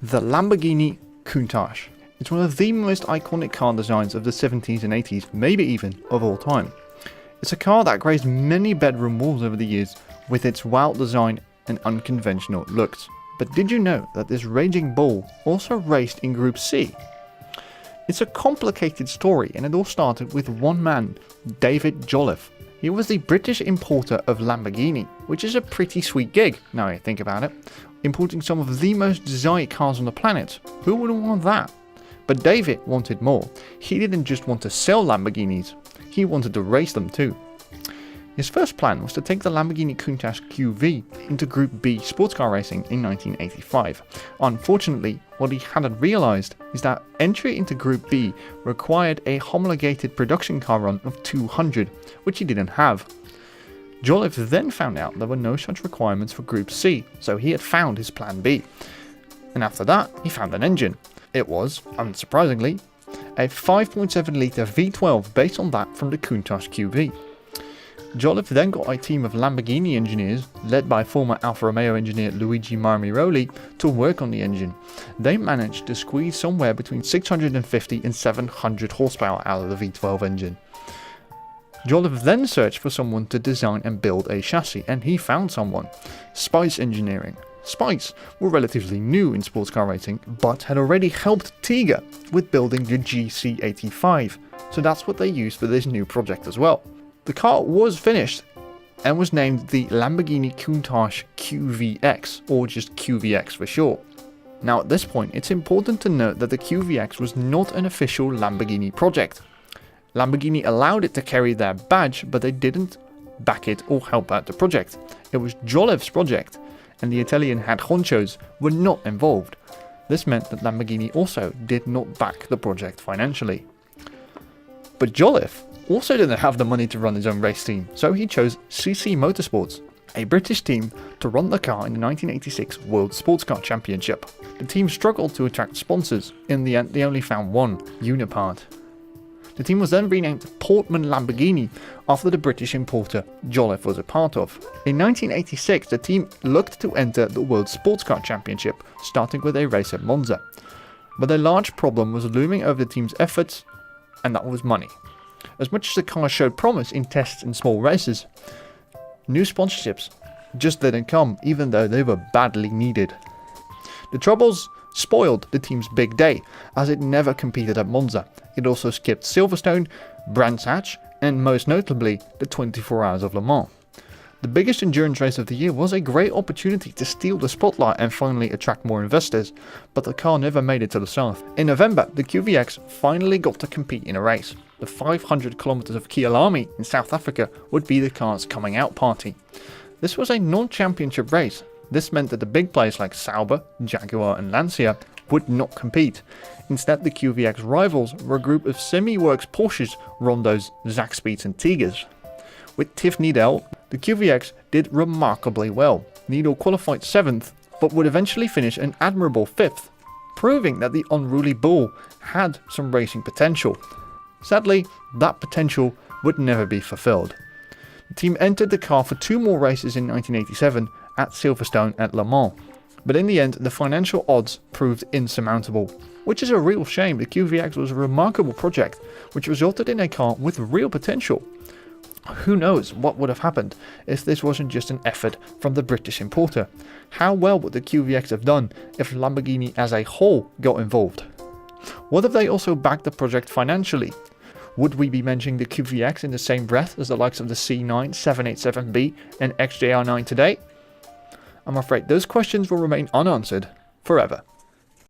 The Lamborghini Countach. It's one of the most iconic car designs of the 70s and 80s, maybe even of all time. It's a car that graced many bedroom walls over the years with its wild design and unconventional looks. But did you know that this raging bull also raced in Group C? It's a complicated story, and it all started with one man, David Jolliffe. He was the British importer of Lamborghini, which is a pretty sweet gig, now I think about it. Importing some of the most desired cars on the planet. Who wouldn't want that? But David wanted more. He didn't just want to sell Lamborghinis, he wanted to race them too. His first plan was to take the Lamborghini Countach QV into Group B sports car racing in 1985. Unfortunately, what he hadn't realised is that entry into Group B required a homologated production car run of 200, which he didn't have. Jolliffe then found out there were no such requirements for Group C, so he had found his plan B. And after that, he found an engine. It was, unsurprisingly, a 5.7 litre V12 based on that from the Countach QV. Jolliffe then got a team of Lamborghini engineers, led by former Alfa Romeo engineer Luigi Marmiroli, to work on the engine. They managed to squeeze somewhere between 650 and 700 horsepower out of the V12 engine. Jolliffe then searched for someone to design and build a chassis, and he found someone: Spice Engineering. Spice were relatively new in sports car racing, but had already helped Tiga with building the GC85, so that's what they used for this new project as well. The car was finished and was named the Lamborghini Countach QVX, or just QVX for short. Now at this point, it's important to note that the QVX was not an official Lamborghini project. Lamborghini allowed it to carry their badge, but they didn't back it or help out the project. It was Jolliffe's project, and the Italian head honchos were not involved. This meant that Lamborghini also did not back the project financially. But Jolliffe also didn't have the money to run his own race team, so he chose CC Motorsports, a British team, to run the car in the 1986 World Sports Car Championship. The team struggled to attract sponsors. In the end, they only found one, Unipart. The team was then renamed Portman Lamborghini after the British importer Jolliffe was a part of. In 1986, the team looked to enter the World Sports Car Championship, starting with a race at Monza. But a large problem was looming over the team's efforts, and that was money. As much as the car showed promise in tests and small races, new sponsorships just didn't come, even though they were badly needed. The troubles spoiled the team's big day, as it never competed at Monza. It also skipped Silverstone, Brands Hatch, and most notably, the 24 Hours of Le Mans. The biggest endurance race of the year was a great opportunity to steal the spotlight and finally attract more investors, but the car never made it to the south. In November, the QVX finally got to compete in a race. The 500 kilometers of Kyalami in South Africa would be the car's coming out party. This was a non-championship race. This meant that the big players like Sauber, Jaguar and Lancia would not compete. Instead, the QVX rivals were a group of semi-works Porsches, Rondos, Zaxspeeds and Tigers. With Tiff Needell, the QVX did remarkably well. Needell qualified 7th, but would eventually finish an admirable 5th, proving that the unruly bull had some racing potential. Sadly, that potential would never be fulfilled. The team entered the car for 2 more races in 1987 at Silverstone at Le Mans, but in the end the financial odds proved insurmountable, which is a real shame. The QVX was a remarkable project which resulted in a car with real potential. Who knows what would have happened if this wasn't just an effort from the British importer? How well would the QVX have done if Lamborghini as a whole got involved? What if they also backed the project financially? Would we be mentioning the QVX in the same breath as the likes of the C9, 787B and XJR9 today? I'm afraid those questions will remain unanswered forever.